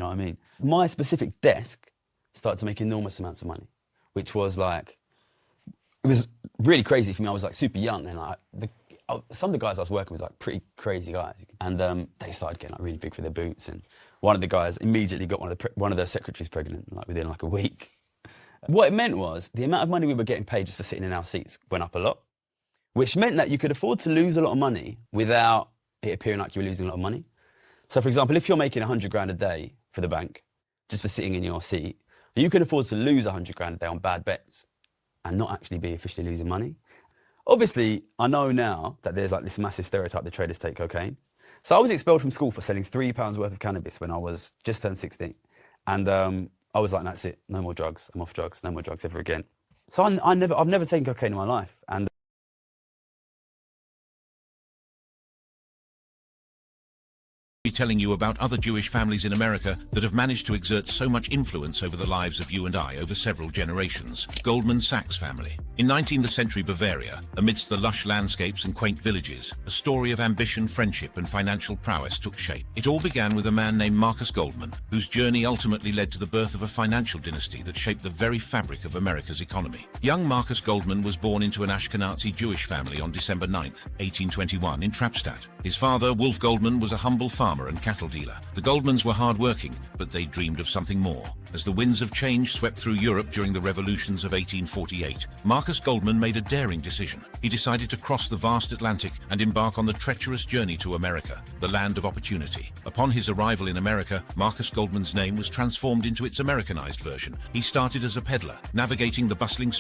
know what I mean? My specific desk started to make enormous amounts of money, which was like, it was really crazy for me. I was like super young, and like some of the guys I was working with, like pretty crazy guys, and they started getting like really big for their boots. And one of the guys immediately got one of their secretaries pregnant, like within like a week. What it meant was the amount of money we were getting paid just for sitting in our seats went up a lot, which meant that you could afford to lose a lot of money without it appearing like you were losing a lot of money. So, for example, if you're making 100 grand a day for the bank just for sitting in your seat, you can afford to lose 100 grand a day on bad bets and not actually be officially losing money. Obviously, I know now that there's like this massive stereotype that traders take cocaine. So I was expelled from school for selling £3 worth of cannabis when I was just turned 16. And I was like, that's it, no more drugs. I'm off drugs, no more drugs ever again. So I've never taken cocaine in my life. And telling you about other Jewish families in America that have managed to exert so much influence over the lives of you and I over several generations. Goldman Sachs family. In 19th century Bavaria, amidst the lush landscapes and quaint villages, a story of ambition, friendship and financial prowess took shape. It all began with a man named Marcus Goldman, whose journey ultimately led to the birth of a financial dynasty that shaped the very fabric of America's economy. Young Marcus Goldman was born into an Ashkenazi Jewish family on December 9th, 1821 in Trappstadt. His father, Wolf Goldman, was a humble farmer and cattle dealer. The Goldmans were hard-working, but they dreamed of something more. As the winds of change swept through Europe during the revolutions of 1848, Marcus Goldman made a daring decision. He decided to cross the vast Atlantic and embark on the treacherous journey to America, the land of opportunity. Upon his arrival in America, Marcus Goldman's name was transformed into its Americanized version. He started as a peddler, navigating the bustling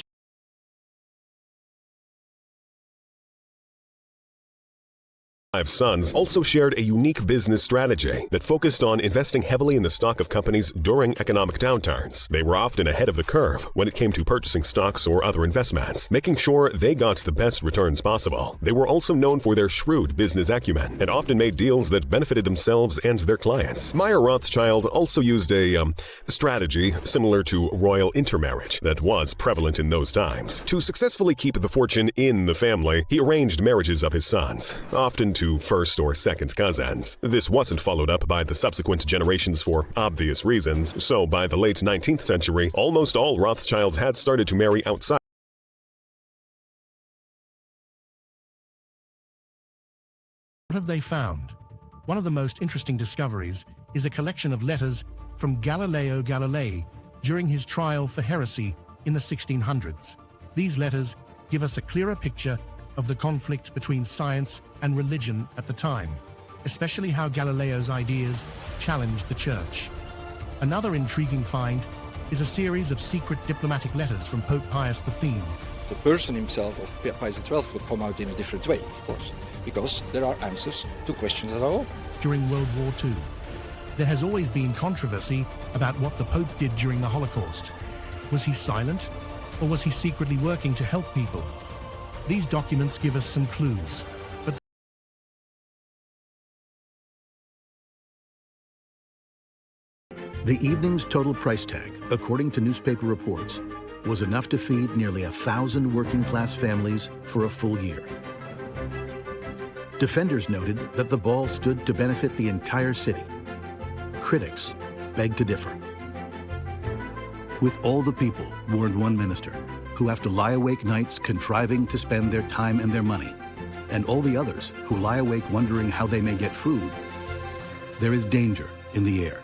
Five sons also shared a unique business strategy that focused on investing heavily in the stock of companies during economic downturns. They were often ahead of the curve when it came to purchasing stocks or other investments, making sure they got the best returns possible. They were also known for their shrewd business acumen and often made deals that benefited themselves and their clients. Meyer Rothschild also used a strategy similar to royal intermarriage that was prevalent in those times. To successfully keep the fortune in the family, he arranged marriages of his sons, often to first or second cousins. This wasn't followed up by the subsequent generations for obvious reasons, so by the late 19th century, almost all Rothschilds had started to marry outside. What have they found? One of the most interesting discoveries is a collection of letters from Galileo Galilei during his trial for heresy in the 1600s. These letters give us a clearer picture of the conflict between science and religion at the time, especially how Galileo's ideas challenged the Church. Another intriguing find is a series of secret diplomatic letters from Pope Pius XV. The person himself of Pius XII will come out in a different way, of course, because there are answers to questions that are open. During World War II, there has always been controversy about what the Pope did during the Holocaust. Was he silent, or was he secretly working to help people? These documents give us some clues, but the evening's total price tag, according to newspaper reports, was enough to feed nearly 1,000 working-class families for a full year. Defenders noted that the ball stood to benefit the entire city. Critics begged to differ. With all the people, warned one minister, who have to lie awake nights contriving to spend their time and their money, and all the others who lie awake wondering how they may get food, there is danger in the air.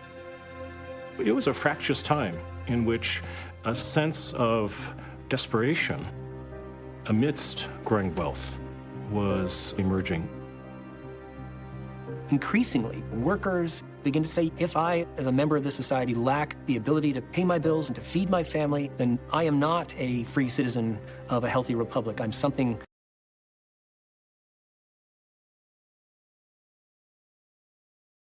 It was a fractious time in which a sense of desperation amidst growing wealth was emerging. Increasingly, workers begin to say, if I, as a member of this society, lack the ability to pay my bills and to feed my family, then I am not a free citizen of a healthy republic. I'm something